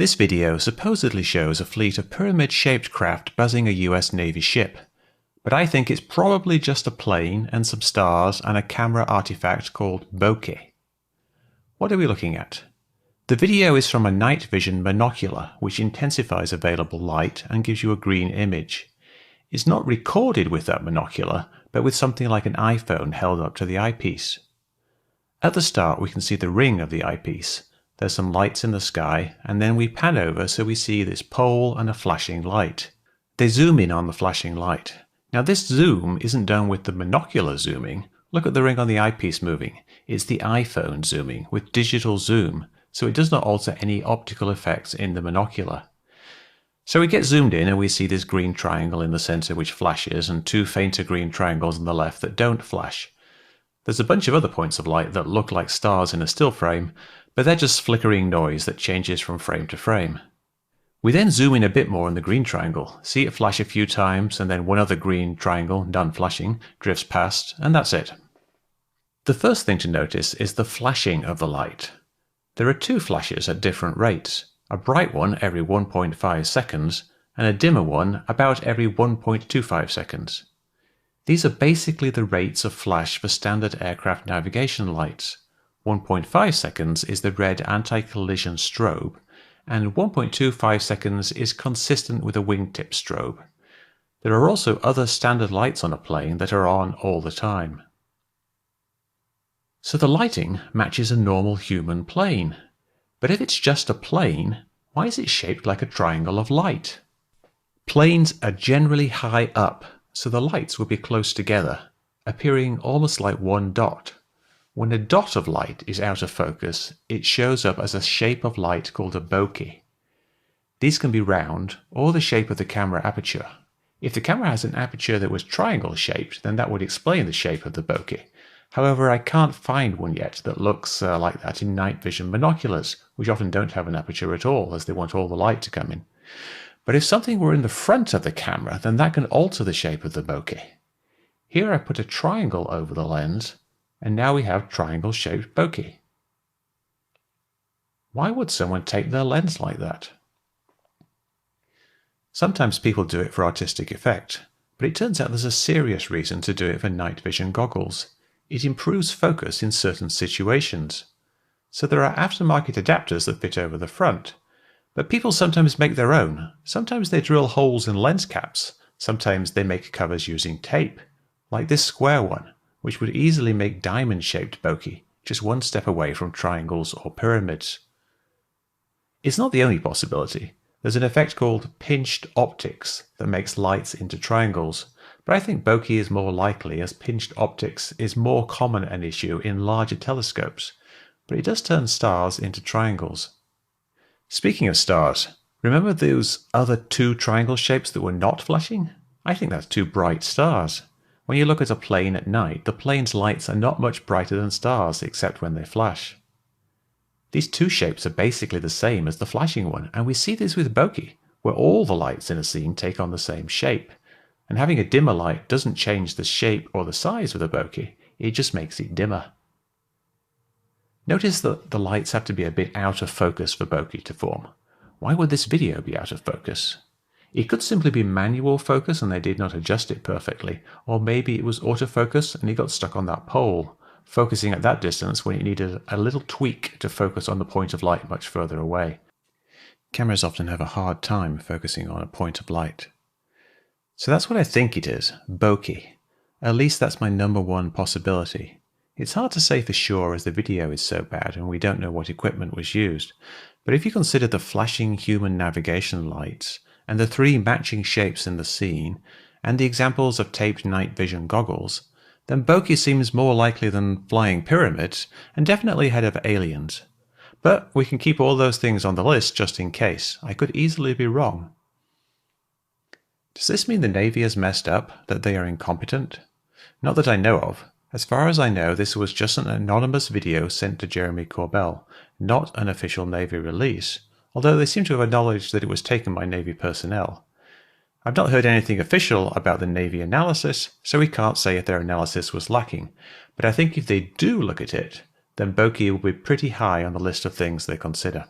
This video supposedly shows a fleet of pyramid-shaped craft buzzing a US Navy ship, but I think it's probably just a plane and some stars and a camera artifact called bokeh. What are we looking at? The video is from a night vision monocular which intensifies available light and gives you a green image. It's not recorded with that monocular, but with something like an iPhone held up to the eyepiece. At the start we can see the ring of the eyepiece. There's some lights in the sky, and then we pan over so we see this pole and a flashing light. They zoom in on the flashing light. Now this zoom isn't done with the monocular zooming. Look at the ring on the eyepiece moving. It's the iPhone zooming with digital zoom, so it does not alter any optical effects in the monocular. So we get zoomed in and we see this green triangle in the center which flashes and two fainter green triangles on the left that don't flash. There's a bunch of other points of light that look like stars in a still frame, but they're just flickering noise that changes from frame to frame. We then zoom in a bit more on the green triangle, see it flash a few times, and then one other green triangle, none flashing, drifts past, and that's it. The first thing to notice is the flashing of the light. There are two flashes at different rates, a bright one every 1.5 seconds, and a dimmer one about every 1.25 seconds. These are basically the rates of flash for standard aircraft navigation lights. 1.5 seconds is the red anti-collision strobe, and 1.25 seconds is consistent with a wingtip strobe. There are also other standard lights on a plane that are on all the time. So the lighting matches a normal human plane. But if it's just a plane, why is it shaped like a triangle of light? Planes are generally high up, so the lights will be close together, appearing almost like one dot. When a dot of light is out of focus, it shows up as a shape of light called a bokeh. These can be round or the shape of the camera aperture. If the camera has an aperture that was triangle-shaped, then that would explain the shape of the bokeh. However, I can't find one yet that looks like that in night vision binoculars, which often don't have an aperture at all, as they want all the light to come in. But if something were in the front of the camera, then that can alter the shape of the bokeh. Here I put a triangle over the lens, and now we have triangle-shaped bokeh. Why would someone tape their lens like that? Sometimes people do it for artistic effect, but it turns out there's a serious reason to do it for night vision goggles. It improves focus in certain situations. So there are aftermarket adapters that fit over the front, but people sometimes make their own. Sometimes they drill holes in lens caps. Sometimes they make covers using tape, like this square one, which would easily make diamond-shaped bokeh, just one step away from triangles or pyramids. It's not the only possibility. There's an effect called pinched optics that makes lights into triangles, but I think bokeh is more likely as pinched optics is more common an issue in larger telescopes, but it does turn stars into triangles. Speaking of stars, remember those other two triangle shapes that were not flashing? I think that's two bright stars. When you look at a plane at night, the plane's lights are not much brighter than stars except when they flash. These two shapes are basically the same as the flashing one, and we see this with bokeh, where all the lights in a scene take on the same shape. And having a dimmer light doesn't change the shape or the size of the bokeh, it just makes it dimmer. Notice that the lights have to be a bit out of focus for bokeh to form. Why would this video be out of focus? It could simply be manual focus and they did not adjust it perfectly, or maybe it was autofocus and it got stuck on that pole, focusing at that distance when it needed a little tweak to focus on the point of light much further away. Cameras often have a hard time focusing on a point of light. So that's what I think it is, bokeh. At least that's my number one possibility. It's hard to say for sure as the video is so bad and we don't know what equipment was used, but if you consider the flashing human navigation lights, and the three matching shapes in the scene, and the examples of taped night vision goggles, then bokeh seems more likely than flying pyramids, and definitely ahead of aliens. But we can keep all those things on the list just in case. I could easily be wrong. Does this mean the Navy has messed up, that they are incompetent? Not that I know of. As far as I know, this was just an anonymous video sent to Jeremy Corbell, not an official Navy release, although they seem to have acknowledged that it was taken by Navy personnel. I've not heard anything official about the Navy analysis, so we can't say if their analysis was lacking, but I think if they do look at it, then bokeh will be pretty high on the list of things they consider.